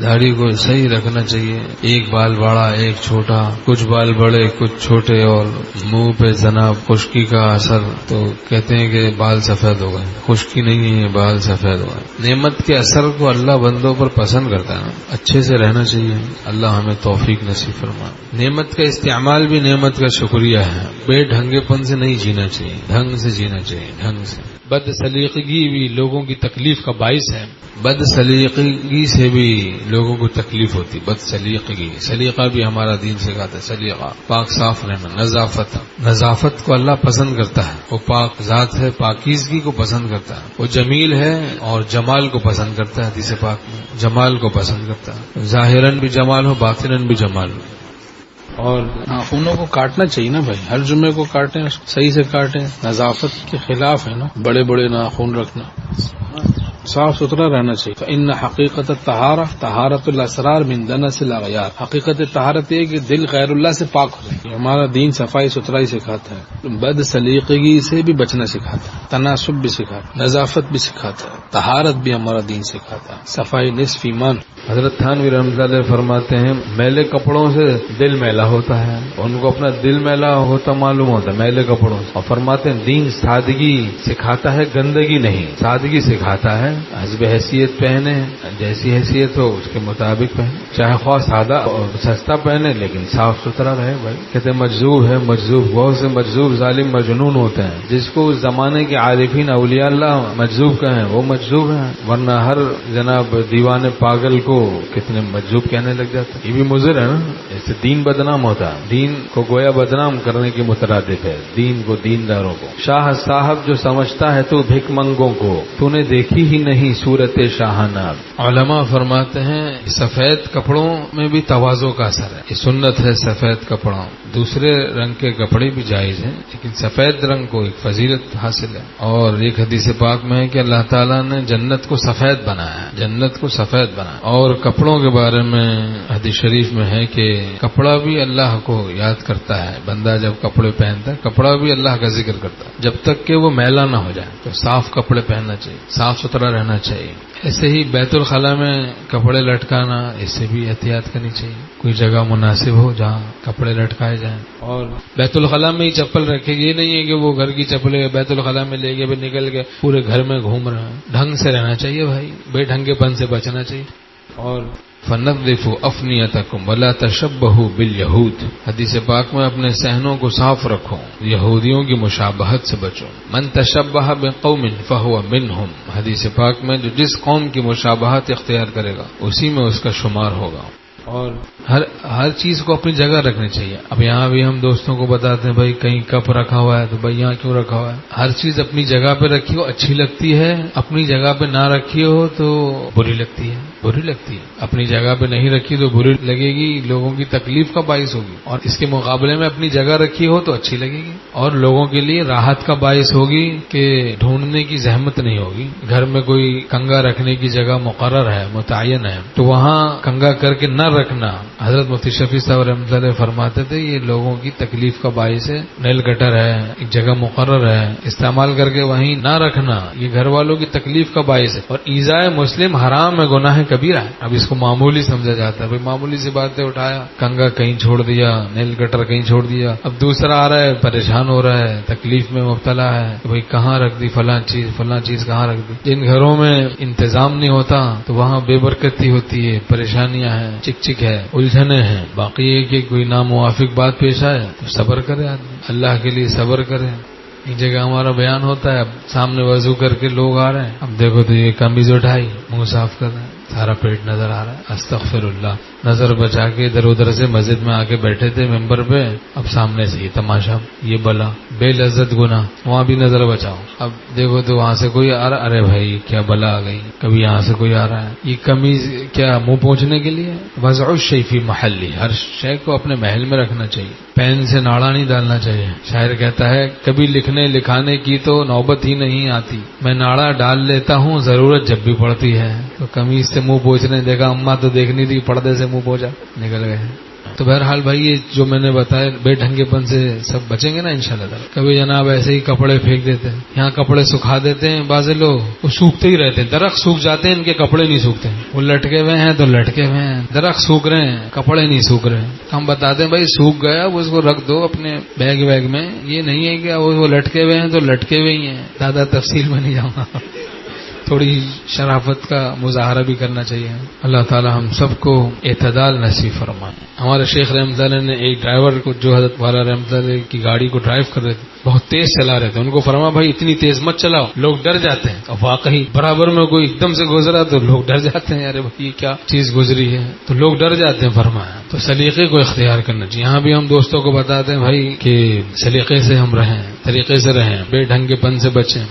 داڑھی کو صحیح رکھنا چاہیے، ایک بال بڑا ایک چھوٹا، کچھ بال بڑے کچھ چھوٹے، اور منہ پہ جناب خشکی کا اثر، تو کہتے ہیں کہ بال سفید ہو گئے، خشکی نہیں ہے، بال سفید ہو گئے۔ نعمت کے اثر کو اللہ بندوں پر پسند کرتا ہے، اچھے سے رہنا چاہیے، اللہ ہمیں توفیق نصیب فرمائے۔ نعمت کا استعمال بھی نعمت کا شکریہ ہے، بے ڈھنگے پن سے نہیں جینا چاہیے، ڈھنگ سے جینا چاہیے، ڈھنگ سے۔ بد سلیقگی بھی لوگوں کی تکلیف کا باعث ہے، بد سلیقگی سے بھی لوگوں کو تکلیف ہوتی، بد سلیقگی، سلیقہ بھی ہمارا دین سکھاتا ہے، سلیقہ پاک صاف رہنا، نظافت کو اللہ پسند کرتا ہے، وہ پاک ذات ہے، پاکیزگی کو پسند کرتا ہے، وہ جمیل ہے اور جمال کو پسند کرتا ہے، حدیث پاک میں جمال کو پسند کرتا ہے، ظاہراً بھی جمال ہو باطناً بھی جمال ہو۔ اور ناخنوں کو کاٹنا چاہیے نا بھائی، ہر جمعے کو کاٹیں، صحیح سے کاٹیں، نظافت کے خلاف ہے نا بڑے بڑے ناخن رکھنا، صاف ستھرا رہنا چاہیے۔ فإن حقیقت الطہارہ طہارت الاسرار من دنس الاغیار، حقیقت طہارت یہ کہ دل غیر اللہ سے پاک ہو جائے۔ ہمارا دین صفائی ستھرائی سکھاتا ہے، بد سلیقگی سے بھی بچنا سکھاتا ہے، تناسب بھی سکھاتا ہے، نظافت بھی سکھاتا ہے، طہارت بھی ہمارا دین سکھاتا ہے، صفائی نصف ایمان۔ حضرت تھانوی رحمۃ اللہ علیہ فرماتے ہیں میلے کپڑوں سے دل میلا ہوتا ہے، ان کو اپنا دل میلا ہوتا معلوم ہوتا ہے میلے کپڑوں سے، اور فرماتے ہیں دین سادگی سکھاتا ہے، گندگی نہیں، سادگی سکھاتا ہے، حسب حیثیت پہنے، جیسی حیثیت ہو اس کے مطابق پہنے، چاہے خواہ سادہ اور سستا پہنے لیکن صاف ستھرا رہے۔ بھائی کہتے ہیں مجذوب ہے، مجذوب، بہت سے مجذوب ظالم مجنون ہوتے ہیں، جس کو اس زمانے کے عارفین اولیاء اللہ مجذوب کہیں وہ مجذوب ہیں، ورنہ ہر جناب دیوانے پاگل کو کتنے مجذوب کہنے لگ جاتے ہیں۔ یہ بھی مضر ہے نا، اس سے دین بدنام ہوتا ہے، دین کو گویا بدنام کرنے کے مترادف ہے، دین کو دینداروں کو۔ شاہ صاحب جو سمجھتا ہے تو بھک منگوں کو، تو نے دیکھی ہی نہیں صورت شاہانہ۔ علماء فرماتے ہیں سفید کپڑوں میں بھی تواضع کا اثر ہے، یہ سنت ہے سفید کپڑوں، دوسرے رنگ کے کپڑے بھی جائز ہیں لیکن سفید رنگ کو ایک فضیلت حاصل ہے۔ اور ایک حدیث پاک میں ہے کہ اللہ تعالیٰ نے جنت کو سفید بنایا ہے، جنت کو سفید بنایا۔ اور کپڑوں کے بارے میں حدیث شریف میں ہے کہ کپڑا بھی اللہ کو یاد کرتا ہے، بندہ جب کپڑے پہنتا ہے کپڑا بھی اللہ کا ذکر کرتا ہے، جب تک کہ وہ میلا نہ ہو جائے، تو صاف کپڑے پہننا چاہیے، صاف ستھرا رہنا چاہیے۔ ایسے ہی بیت الخلاء میں کپڑے لٹکانا، اس سے بھی احتیاط کرنی چاہیے، کوئی جگہ مناسب ہو جہاں کپڑے لٹکائے جائیں۔ اور بیت الخلاء میں ہی چپل رکھے، یہ نہیں ہے کہ وہ گھر کی چپلیں بیت الخلاء میں لے کے پھر نکل کے پورے گھر میں گھوم رہے ہیں، ڈھنگ سے رہنا چاہیے بھائی، بے ڈھنگے پن سے بچنا چاہیے۔ اور فَنَظِّفُوا أَفْنِيَتَكُمْ وَلَا تَشَبَّهُوا بِالْيَهُودِ، حدیث پاک میں اپنے صحنوں کو صاف رکھو، یہودیوں کی مشابہت سے بچو۔ مَن تَشَبَّهَ بِقَوْمٍ فَهُوَ مِنْهُمْ، حدیث پاک میں جو جس قوم کی مشابہت اختیار کرے گا اسی میں اس کا شمار ہوگا۔ اور ہر چیز کو اپنی جگہ رکھنی چاہیے۔ اب یہاں بھی ہم دوستوں کو بتاتے ہیں بھائی کہیں کپ رکھا ہوا ہے تو بھائی یہاں کیوں رکھا ہوا ہے، ہر چیز اپنی جگہ پہ رکھی ہو اچھی لگتی ہے، اپنی جگہ پہ نہ رکھی ہو تو بری لگتی ہے، بری لگتی ہے، اپنی جگہ پہ نہیں رکھی تو بری لگے گی، لوگوں کی تکلیف کا باعث ہوگی، اور اس کے مقابلے میں اپنی جگہ رکھی ہو تو اچھی لگے گی اور لوگوں کے لیے راحت کا باعث ہوگی کہ ڈھونڈنے کی زحمت نہیں ہوگی۔ گھر میں کوئی کنگا رکھنے کی جگہ مقرر ہے، متعین ہے، تو وہاں کنگا کر کے نہ رکھنا، حضرت مفتی شفیع صاحب رحمۃ اللہ علیہ فرماتے تھے یہ لوگوں کی تکلیف کا باعث ہے، نیل کٹر ہے، ایک جگہ مقرر ہے، استعمال کر کے وہیں نہ رکھنا، یہ گھر والوں کی تکلیف کا باعث ہے، اور ایذائے مسلم حرام ہے، گناہ کبیرہ ہے۔ اب اس کو معمولی سمجھا جاتا ہے، بھائی معمولی سی باتیں اٹھایا، کنگا کہیں چھوڑ دیا، نیل کٹر کہیں چھوڑ دیا، اب دوسرا آ رہا ہے پریشان ہو رہا ہے، تکلیف میں مبتلا ہے کہ بھائی کہاں رکھ دی فلاں چیز کہاں رکھ دی۔ جن گھروں میں انتظام نہیں ہوتا تو وہاں بے برکتی ہوتی ہے، پریشانیاں ہیں، چک چک ہے، الجھنے ہیں۔ باقی یہ کہ کوئی ناموافق بات پیش آئے تو صبر کرے آدمی، اللہ کے لیے صبر کرے۔ ایک جگہ ہمارا بیان ہوتا ہے، اب سامنے وضو کر کے لوگ آ رہے ہیں، اب دیکھو تو یہ قمیض اٹھائی، منہ صاف کر رہے ہیں، سارا پیٹ نظر آ رہا ہے، استغفر اللہ، نظر بچا کے ادھر ادھر سے مسجد میں آ کے بیٹھے تھے ممبر پہ، اب سامنے سے یہ تماشا، یہ بلا، بے لذت گناہ، وہاں بھی نظر بچاؤ۔ اب دیکھو تو وہاں سے کوئی آ رہا، ارے بھائی کیا بلا آ گئی، کبھی یہاں سے کوئی آ رہا ہے، یہ قمیض کیا منہ پہنچنے کے لیے؟ وضع الشیء فی محلی، ہر شے کو اپنے محل میں رکھنا چاہیے، پین سے ناڑا نہیں ڈالنا چاہیے۔ شاعر کہتا ہے کبھی لکھنے لکھانے کی تو نوبت ہی نہیں آتی، میں ناڑا ڈال لیتا ہوں ضرورت جب بھی پڑتی ہے۔ تو قمیض سے منہ پوچھنے دیکھا، اماں تو دیکھنی تھی، پردے سے منہ پوچھا، نکل گئے۔ تو بہرحال بھائی یہ جو میں نے بتایا بے ڈھنگے پن سے سب بچیں گے نا انشاءاللہ تعالی. کبھی جناب ایسے ہی کپڑے پھینک دیتے ہیں, یہاں کپڑے سکھا دیتے ہیں بعض لوگ, وہ سوکھتے ہی رہتے ہیں, درخت سوکھ جاتے ہیں ان کے کپڑے نہیں سوکھتے ہیں, وہ لٹکے ہوئے ہیں تو لٹکے ہوئے ہیں, درخت سوکھ رہے ہیں کپڑے نہیں سوکھ رہے ہیں. ہم بتاتے ہیں بھائی سوکھ گیا وہ اس کو رکھ دو اپنے بیگ ویگ میں, یہ نہیں ہے کہ وہ لٹکے ہوئے ہیں تو لٹکے ہوئے ہی ہیں. زیادہ تفصیل میں نہیں جاؤں گا, تھوڑی شرافت کا مظاہرہ بھی کرنا چاہیے. اللہ تعالی ہم سب کو اعتدال نصیب فرمائے. ہمارے شیخ رحمۃ اللہ نے ایک ڈرائیور کو جو حضرت والا رحمۃ اللہ کی گاڑی کو ڈرائیو کر رہے تھے, بہت تیز چلا رہے تھے, ان کو فرمایا بھائی اتنی تیز مت چلاؤ, لوگ ڈر جاتے ہیں. اور واقعی برابر میں کوئی ایک دم سے گزرا تو لوگ ڈر جاتے ہیں, ارے بھائی یہ کیا چیز گزری ہے, تو لوگ ڈر جاتے ہیں. فرمایا تو سلیقے کو اختیار کرنا چاہیے. یہاں بھی ہم دوستوں کو بتاتے ہیں بھائی کہ سلیقے سے ہم رہیں, طریقے سے رہیں, بے ڈھنگے پن سے بچیں.